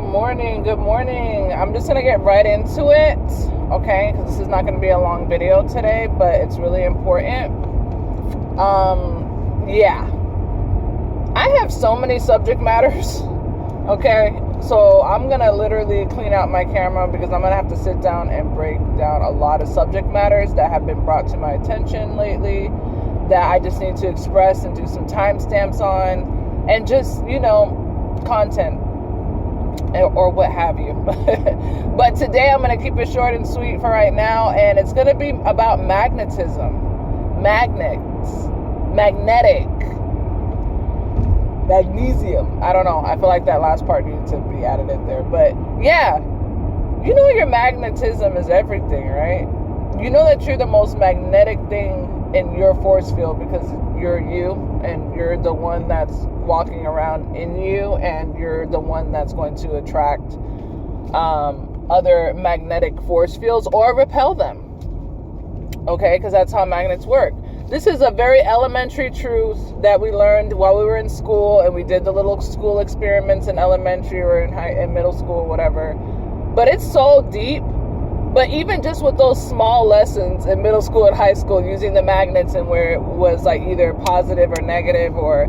Good morning. Good morning. I'm just going to get right into it, okay? Because this is not going to be a long video today, but it's really important. Yeah. I have so many subject matters, okay? So I'm going to literally clean out my camera because I'm going to have to sit down and break down a lot of subject matters that have been brought to my attention lately that I just need to express and do some timestamps on, and just, content or what have you. But today I'm going to keep it short and sweet for right now, and it's going to be about magnetism. Magnetic. Magnesium. I don't know. I feel like that last part needs to be added in there. But yeah, your magnetism is everything, right? You know that you're the most magnetic thing in your force field because you're you, and you're the one that's walking around in you, and you're the one that's going to attract other magnetic force fields or repel them. Okay, because that's how magnets work. This is a very elementary truth that we learned while we were in school, and we did the little school experiments in elementary or in middle school, whatever. But it's so deep. But even just with those small lessons in middle school and high school, using the magnets and where it was like either positive or negative, or,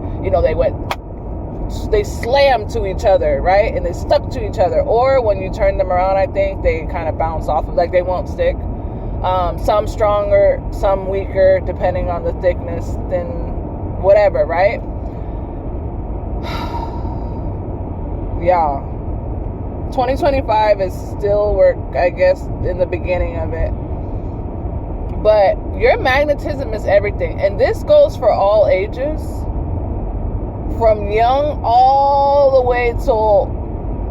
they slammed to each other, right? And they stuck to each other. Or when you turn them around, I think they kind of bounce off of, like they won't stick. Some stronger, some weaker, depending on the thickness, then whatever, right? Yeah. 2025 is still work, I guess, in the beginning of it. But your magnetism is everything. And this goes for all ages. From young all the way to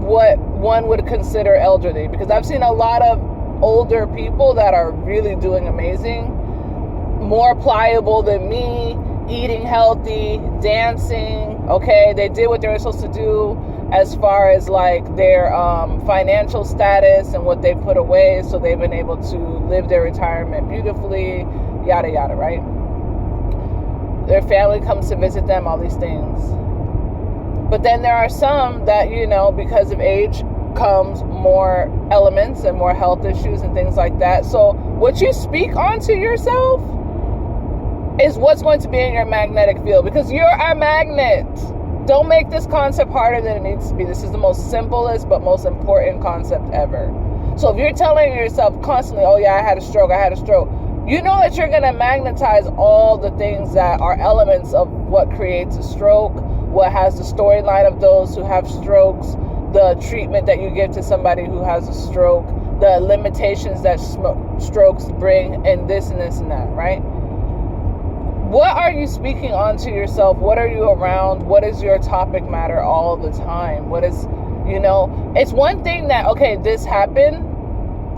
what one would consider elderly. Because I've seen a lot of older people that are really doing amazing. More pliable than me. Eating healthy. Dancing. Okay, they did what they were supposed to do as far as like their financial status and what they put away, so they've been able to live their retirement beautifully, yada yada, right? Their family comes to visit them, all these things. But then there are some that, because of age comes more elements and more health issues and things like that. So what you speak onto yourself is what's going to be in your magnetic field, because you're a magnet. Don't make this concept harder than it needs to be. This is the most simplest but most important concept ever. So if you're telling yourself constantly, oh yeah, I had a stroke, you know that you're going to magnetize all the things that are elements of what creates a stroke, what has the storyline of those who have strokes, the treatment that you give to somebody who has a stroke, the limitations that strokes bring, and this and this and that, right? What are you speaking onto yourself? What are you around? What is your topic matter all the time? What is, it's one thing that, okay, this happened,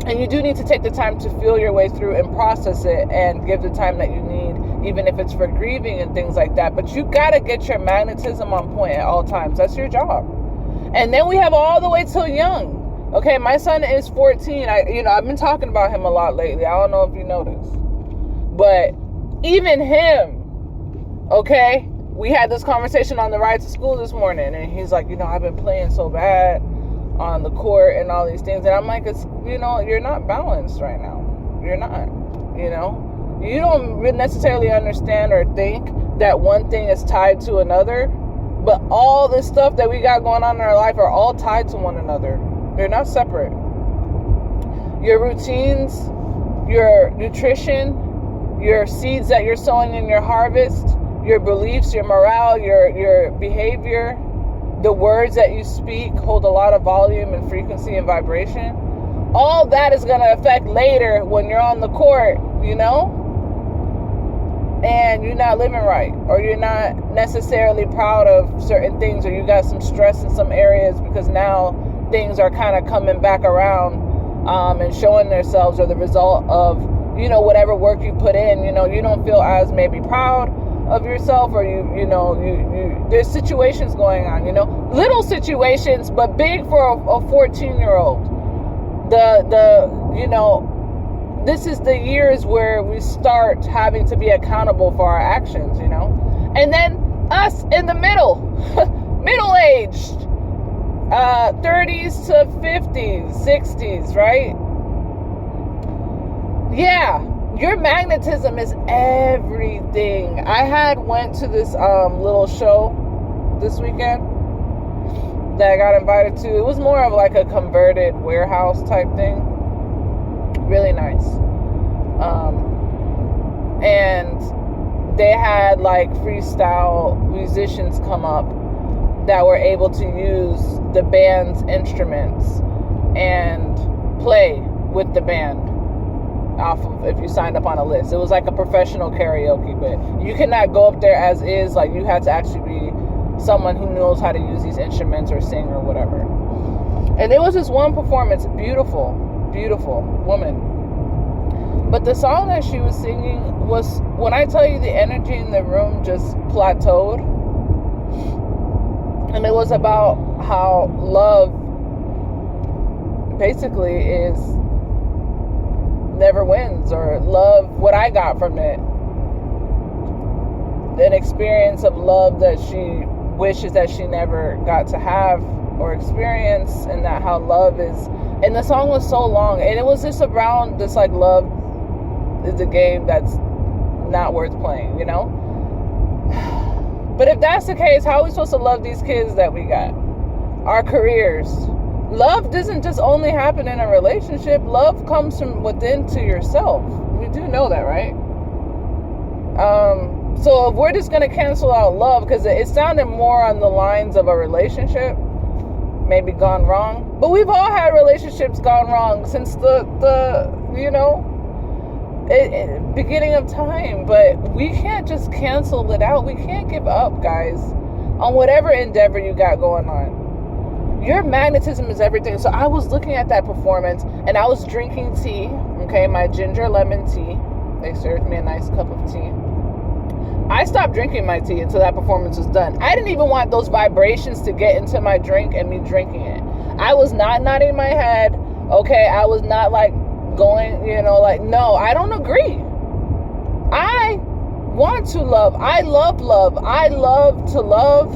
and you do need to take the time to feel your way through and process it and give the time that you need, even if it's for grieving and things like that. But you got to get your magnetism on point at all times. That's your job. And then we have all the way till young. Okay, my son is 14. I've been talking about him a lot lately. I don't know if you noticed. But even him, okay, we had this conversation on the ride to school this morning, and he's like, I've been playing so bad on the court and all these things, and I'm like, it's, you're not balanced right now. You're not, you don't necessarily understand or think that one thing is tied to another, but all this stuff that we got going on in our life are all tied to one another. They're not separate. Your routines, your nutrition, your seeds that you're sowing in your harvest, your beliefs, your morale, your behavior, the words that you speak hold a lot of volume and frequency and vibration. All that is going to affect later when you're on the court, and you're not living right, or you're not necessarily proud of certain things, or you got some stress in some areas because now things are kind of coming back around and showing themselves, or the result of whatever work you put in. You don't feel as maybe proud of yourself, or you there's situations going on, little situations, but big for a 14-year-old. This is the years where we start having to be accountable for our actions, and then us in the middle-aged, 30s to 50s, 60s, right? Yeah, your magnetism is everything. I had went to this little show this weekend that I got invited to. It was more of like a converted warehouse type thing. Really nice. And they had like freestyle musicians come up that were able to use the band's instruments and play with the band off of, if you signed up on a list. It was like a professional karaoke, but you cannot go up there as is. Like, you had to actually be someone who knows how to use these instruments or sing or whatever. And there was this one performance, beautiful woman. But the song that she was singing was, when I tell you, the energy in the room just plateaued. And it was about how love basically is never wins, or love, what I got from it, an experience of love that she wishes that she never got to have or experience, and that how love is. And the song was so long, and it was just around this, like, love is a game that's not worth playing, you know? But if that's the case, how are we supposed to love these kids that we got? Our careers. Love doesn't just only happen in a relationship. Love comes from within to yourself. We do know that, right? So if we're just going to cancel out love, because it sounded more on the lines of a relationship, maybe gone wrong. But we've all had relationships gone wrong since the beginning of time. But we can't just cancel it out. We can't give up, guys, on whatever endeavor you got going on. Your magnetism is everything. So I was looking at that performance, and I was drinking tea, okay, my ginger lemon tea. They served me a nice cup of tea. I stopped drinking my tea until that performance was done. I didn't even want those vibrations to get into my drink and me drinking it. I was not nodding my head, okay? I was not like going, no, I don't agree. I want to love. I love love. I love to love.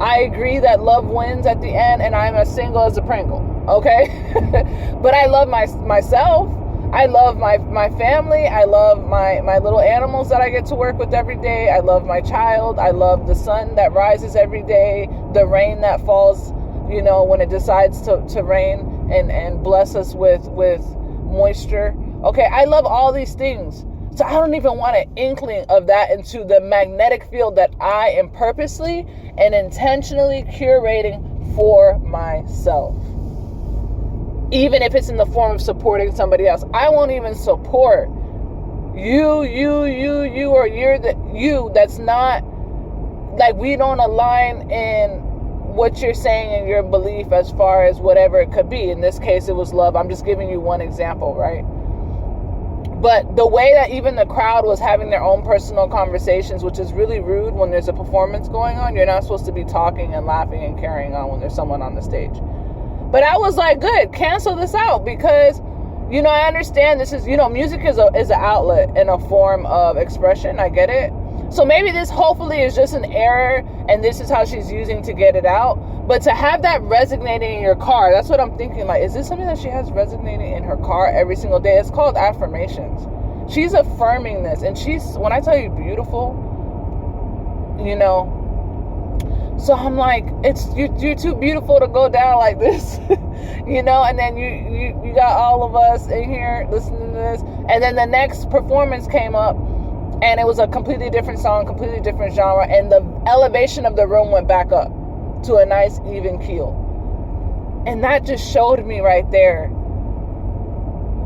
I agree that love wins at the end, and I'm as single as a Pringle, okay? But I love myself. I love my family. I love my little animals that I get to work with every day. I love my child. I love the sun that rises every day, the rain that falls, when it decides to rain and bless us with moisture. Okay, I love all these things. So I don't even want an inkling of that into the magnetic field that I am purposely and intentionally curating for myself. Even if it's in the form of supporting somebody else. I won't even support you, or you that's not, like, we don't align in what you're saying and your belief as far as whatever it could be. In this case, it was love. I'm just giving you one example, right? But the way that even the crowd was having their own personal conversations, which is really rude when there's a performance going on. You're not supposed to be talking and laughing and carrying on when there's someone on the stage. But I was like, good, cancel this out, because, I understand this is, music is an outlet and a form of expression. I get it. So maybe this hopefully is just an error, and this is how she's using to get it out. But to have that resonating in your car, that's what I'm thinking. Like, is this something that she has resonating in her car every single day? It's called affirmations. She's affirming this. And when I tell you beautiful, so I'm like, you're too beautiful to go down like this, and then you got all of us in here listening to this. And then the next performance came up, and it was a completely different song, completely different genre, and the elevation of the room went back up to a nice even keel. And that just showed me right there,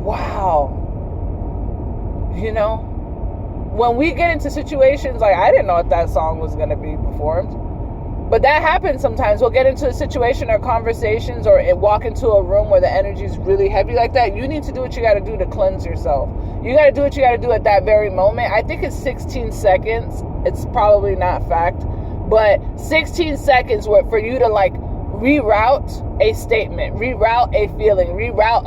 wow, when we get into situations, like, I didn't know if that song was going to be performed. But that happens sometimes. We'll get into a situation or conversations or walk into a room where the energy is really heavy like that. You need to do what you got to do to cleanse yourself. You got to do what you got to do at that very moment. I think it's 16 seconds. It's probably not fact. But 16 seconds for you to, like, reroute a statement, reroute a feeling, reroute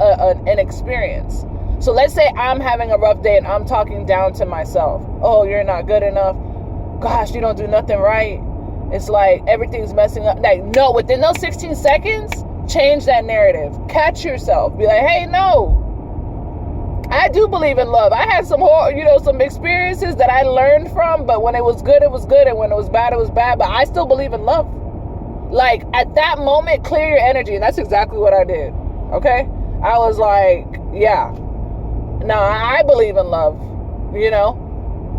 an experience. So let's say I'm having a rough day and I'm talking down to myself. Oh, you're not good enough. Gosh, you don't do nothing right. It's like everything's messing up. Like, no, within those 16 seconds, change that narrative. Catch yourself. Be like, hey, no, I do believe in love. I had some some experiences that I learned from, but when it was good, it was good, and when it was bad, it was bad. But I still believe in love. Like, at that moment, clear your energy, and that's exactly what I did. Okay, I was like, yeah, no, I believe in love,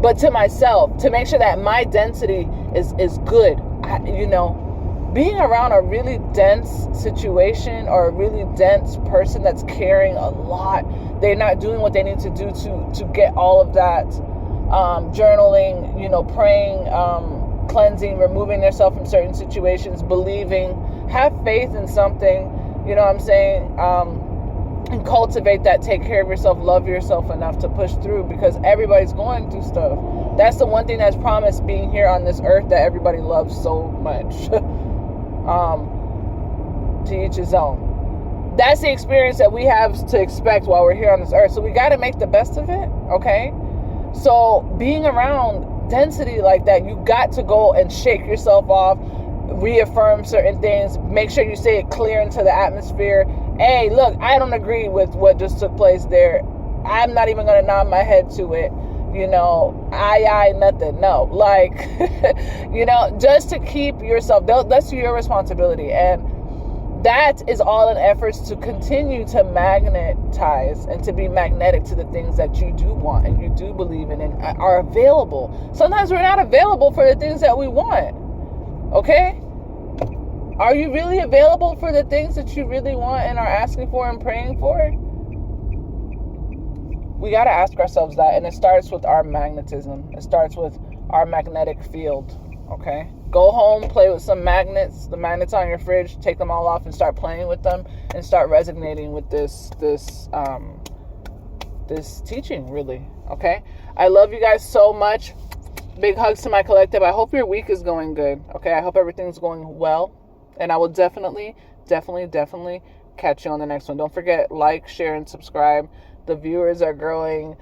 but to myself, to make sure that my density is good. Being around a really dense situation or a really dense person that's carrying a lot, they're not doing what they need to do to get all of that, journaling, praying, cleansing, removing themselves from certain situations, believing, have faith in something, what I'm saying, and cultivate that, take care of yourself, love yourself enough to push through, because everybody's going through stuff. That's the one thing that's promised being here on this earth, that everybody loves so much. To each his own. That's the experience that we have to expect while we're here on this earth. So we got to make the best of it, okay? So being around density like that, you got to go and shake yourself off, reaffirm certain things, make sure you say it clear into the atmosphere. Hey, look, I don't agree with what just took place there. I'm not even going to nod my head to it. Nothing. No, like, just to keep yourself, that's your responsibility. And that is all in efforts to continue to magnetize and to be magnetic to the things that you do want and you do believe in and are available. Sometimes we're not available for the things that we want. Okay? Are you really available for the things that you really want and are asking for and praying for? We got to ask ourselves that, and it starts with our magnetism. It starts with our magnetic field, okay? Go home, play with some magnets, the magnets on your fridge, take them all off and start playing with them and start resonating with this teaching, really, okay? I love you guys so much. Big hugs to my collective. I hope your week is going good, okay? I hope everything's going well, and I will definitely catch you on the next one. Don't forget, like, share, and subscribe. The viewers are growing.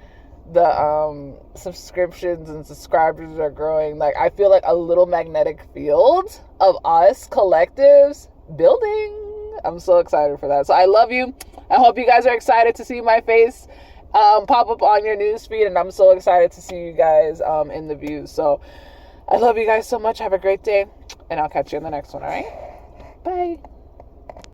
The subscriptions and subscribers are growing. Like, I feel like a little magnetic field of us collectives building. I'm so excited for that. So I love you. I hope you guys are excited to see my face pop up on your newsfeed, and I'm so excited to see you guys in the views. So I love you guys so much. Have a great day, and I'll catch you in the next one. All right? Bye.